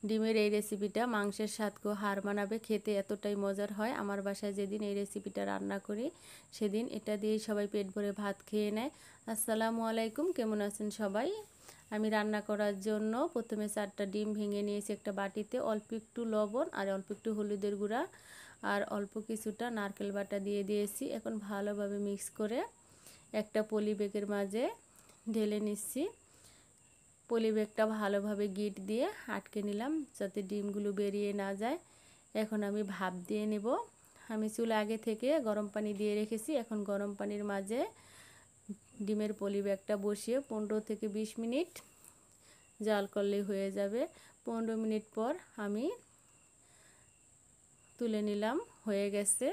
ডিমের এই রেসিপিটা মাংসের স্বাদকেও হার মানাবে, খেতে এতটাই মজার হয়। আমার বাসায় যেদিন এই রেসিপিটা রান্না করি সেদিন এটা দিয়েই সবাই পেট ভরে ভাত খেয়ে নেয়। আসসালামু আলাইকুম, কেমন আছেন সবাই? আমি রান্না করার জন্য প্রথমে 4টা ডিম ভেঙে নিয়েছি একটা বাটিতে। অল্প একটু লবণ আর অল্প একটু হলুদের গুঁড়া আর অল্প কিছুটা নারকেল বাটা দিয়ে দিয়েছি। এখন ভালোভাবে মিক্স করে একটা পলি ব্যাগের মাঝে ঢেলে নিচ্ছি। পলি ব্যাগটা ভালোভাবে গিট দিয়ে আটকে নিলাম যাতে ডিমগুলো বেরিয়ে না যায়। এখন আমি ভাপ দিয়ে নেব। আমি চুলা আগে থেকে গরম পানি দিয়ে রেখেছি। এখন গরম পানির মাঝে ডিমের পলি ব্যাগটা বসিয়ে 15 থেকে 20 মিনিট জাল করলেই হয়ে যাবে। 15 মিনিট পর আমি তুলে নিলাম, হয়ে গেছে।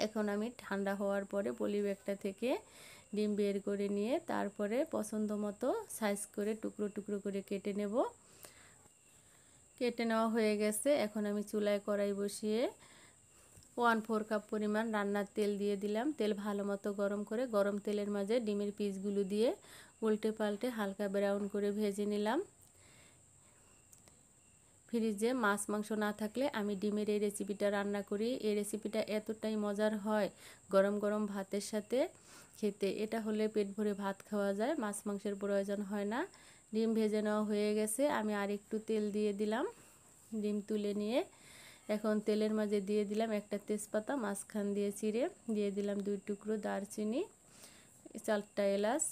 এখন আমি ঠান্ডা হওয়ার পরে পলি ব্যাগটা থেকে ডিম বের করে নিয়ে তারপরে পছন্দ মতো সাইজ করে টুকরো টুকরো করে কেটে নেব। কেটে নেওয়া হয়ে গেছে। এখন আমি চুলায় কড়াই বসিয়ে 1/4 কাপ পরিমাণ রান্নার তেল দিয়ে দিলাম। তেল ভালো মতো গরম করে গরম তেলের মাঝে ডিমের পিসগুলো দিয়ে উল্টে পাল্টে হালকা ব্রাউন করে ভেজে নিলাম। ফ্রিজে মাছ মাংস না থাকলে আমি ডিমের এই রেসিপিটা রান্না করি। এই রেসিপিটা এতটাই মজার হয় গরম গরম ভাতের সাথে খেতে। এটা হলে পেট ভরে ভাত খাওয়া যায়, মাছ মাংসের প্রয়োজন হয় না। ডিম ভেজে নেওয়া হয়ে গেছে। আমি আর একটু তেল দিয়ে দিলাম। ডিম তুলে নিয়ে এখন তেলের মাঝে দিয়ে দিলাম একটা তেজপাতা মাঝখান দিয়ে চিড়ে, দিয়ে দিলাম 2 টুকরো দারচিনি, 4টা এলাচ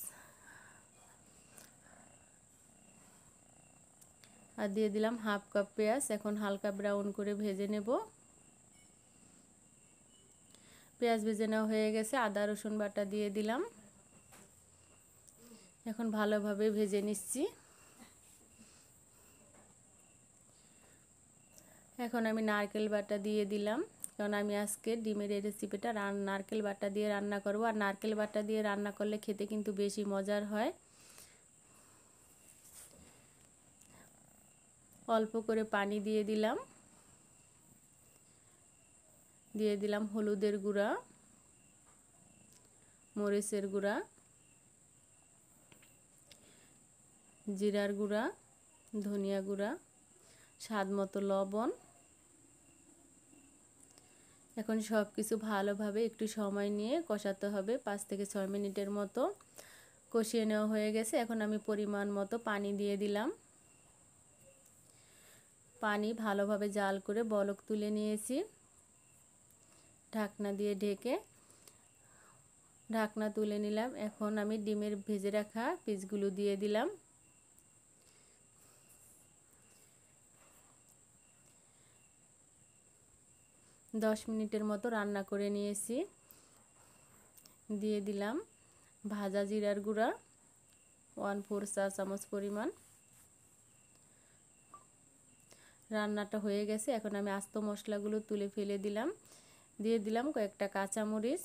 আর দিয়ে দিলাম 1/2 কাপ পেঁয়াজ। এখন হালকা ব্রাউন করে ভেজে নেব। পেঁয়াজ ভেজে নেওয়া হয়ে গেছে। আদা রসুন বাটা দিয়ে দিলাম। এখন ভালোভাবে ভেজে নিচ্ছি। এখন আমি নারকেল বাটা দিয়ে দিলাম, কারণ আমি আজকে ডিমের এই রেসিপিটা নারকেল বাটা দিয়ে রান্না করব। আর নারকেল বাটা দিয়ে রান্না করলে খেতে কিন্তু বেশি মজার হয়। অল্প করে পানি দিয়ে দিলাম। দিয়ে দিলাম হলুদের গুঁড়া, মরিচের গুঁড়া, জিরার গুঁড়া, ধনিয়া গুঁড়া, স্বাদ মতো লবণ। এখন সব কিছু ভালোভাবে একটু সময় নিয়ে কষাতে হবে। 5 থেকে 6 মিনিটের মতো কষিয়ে নেওয়া হয়ে গেছে। এখন আমি পরিমাণ মতো পানি দিয়ে দিলাম। পানি ভালোভাবে জাল করে বলক তুলে নিয়েছি। ঢাকনা দিয়ে ঢেকে ঢাকনা তুলে নিলাম। এখন আমি ডিমের ভেজে রাখা পিসগুলো দিয়ে দিলাম। দশ মিনিটের মতো রান্না করে নিয়েছি। দিয়ে দিলাম ভাজা জিরার গুঁড়া 1/4 চা চামচ পরিমাণ। রান্নাটা হয়ে গেছে। এখন আমি আস্ত মশলাগুলো তুলে ফেলে দিলাম। দিয়ে দিলাম কয়েকটা কাঁচামরিচ।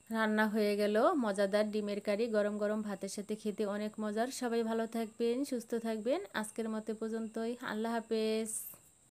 রান্না হয়ে গেল মজাদার ডিমের কারি। গরম গরম ভাতের সাথে খেতে অনেক মজার। সবাই ভালো থাকবেন, সুস্থ থাকবেন। আজকের মতো পর্যন্তই। আল্লাহ হাফেজ।